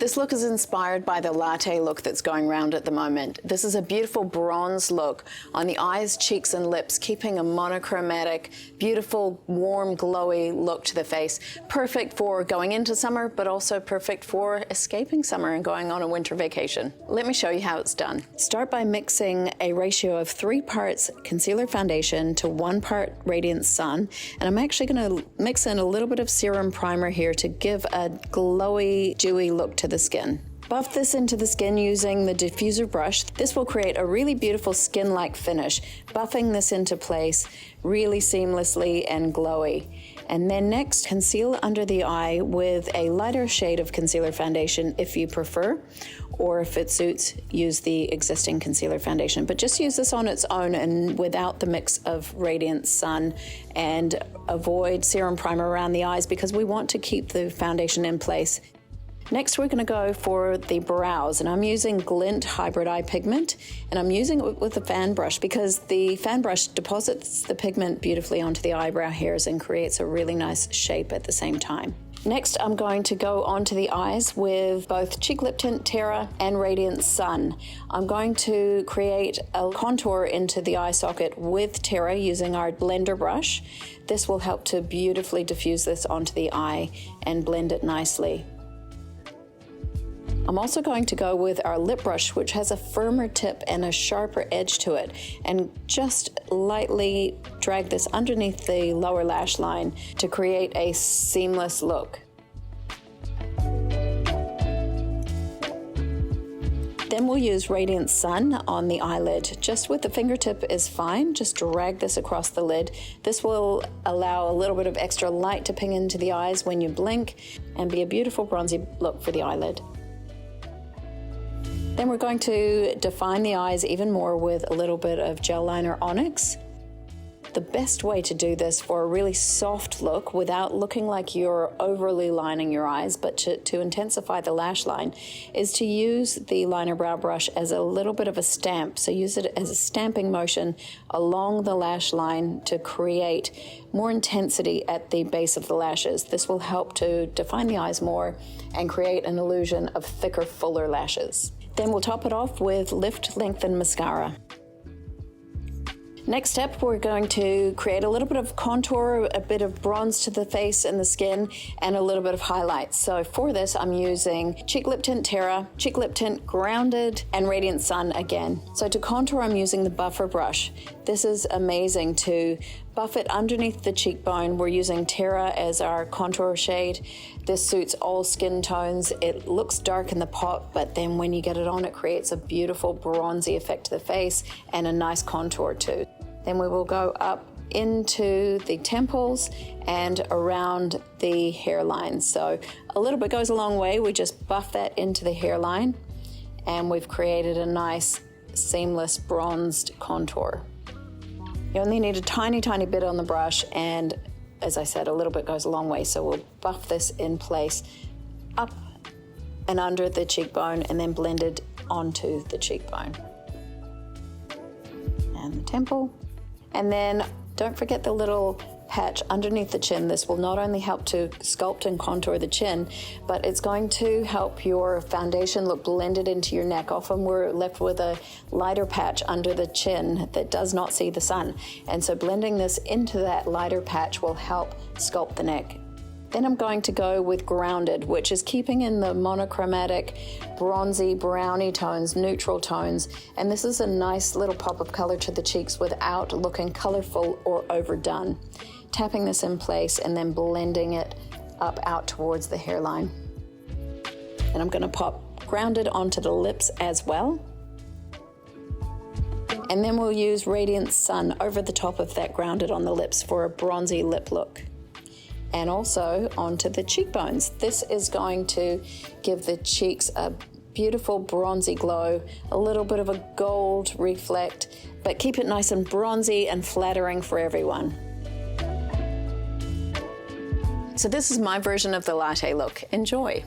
This look is inspired by the Latte look that's going around at the moment. This is a beautiful bronze look on the eyes, cheeks, and lips, keeping a monochromatic, beautiful, warm, glowy look to the face. Perfect for going into summer, but also perfect for escaping summer and going on a winter vacation. Let me show you how it's done. Start by mixing a ratio of 3 parts concealer foundation to 1 part Radiance Sun. And I'm actually gonna mix in a little bit of Serum primer here to give a glowy, dewy look to the skin. Buff this into the skin using the Diffuser Brush. This will create a really beautiful skin-like finish, buffing this into place really seamlessly and glowy. And then next, conceal under the eye with a lighter shade of concealer foundation if you prefer, or if it suits, use the existing concealer foundation. But just use this on its own and without the mix of Radiance Sun, and avoid serum primer around the eyes because we want to keep the foundation in place. Next, we're gonna go for the brows, and I'm using Glint Hybrid Eye Pigment, and I'm using it with a fan brush because the fan brush deposits the pigment beautifully onto the eyebrow hairs and creates a really nice shape at the same time. Next, I'm going to go onto the eyes with both Cheek Lip Tint Terra and Radiance Sun. I'm going to create a contour into the eye socket with Terra using our blender brush. This will help to beautifully diffuse this onto the eye and blend it nicely. I'm also going to go with our lip brush, which has a firmer tip and a sharper edge to it, and just lightly drag this underneath the lower lash line to create a seamless look. Then we'll use Radiance Sun on the eyelid. Just with the fingertip is fine. Just drag this across the lid. This will allow a little bit of extra light to ping into the eyes when you blink and be a beautiful bronzy look for the eyelid. Then we're going to define the eyes even more with a little bit of Gel Liner Onyx. The best way to do this for a really soft look without looking like you're overly lining your eyes, but to intensify the lash line, is to use the liner brow brush as a little bit of a stamp. So use it as a stamping motion along the lash line to create more intensity at the base of the lashes. This will help to define the eyes more and create an illusion of thicker, fuller lashes. Then we'll top it off with Lift Lengthen Mascara. Next step, we're going to create a little bit of contour, a bit of bronze to the face and the skin, and a little bit of highlights. So for this, I'm using Cheek Lip Tint Terra, Cheek Lip Tint Grounded, and Radiance Sun again. So to contour, I'm using the buffer brush. This is amazing to buff it underneath the cheekbone. We're using Terra as our contour shade. This suits all skin tones. It looks dark in the pot, but then when you get it on, it creates a beautiful bronzy effect to the face and a nice contour too. Then we will go up into the temples and around the hairline. So a little bit goes a long way. We just buff that into the hairline and we've created a nice seamless bronzed contour. You only need a tiny, tiny bit on the brush, and as I said, a little bit goes a long way. So we'll buff this in place up and under the cheekbone and then blend it onto the cheekbone and the temple. And then don't forget the little patch underneath the chin. This will not only help to sculpt and contour the chin, but it's going to help your foundation look blended into your neck. Often we're left with a lighter patch under the chin that does not see the sun. And so blending this into that lighter patch will help sculpt the neck. Then I'm going to go with Grounded, which is keeping in the monochromatic, bronzy, browny tones, neutral tones. And this is a nice little pop of color to the cheeks without looking colorful or overdone. Tapping this in place and then blending it up out towards the hairline. And I'm gonna pop Grounded onto the lips as well. And then we'll use Radiance Sun over the top of that Grounded on the lips for a bronzy lip look. And also onto the cheekbones. This is going to give the cheeks a beautiful bronzy glow, a little bit of a gold reflect, but keep it nice and bronzy and flattering for everyone. So this is my version of the Latte look. Enjoy.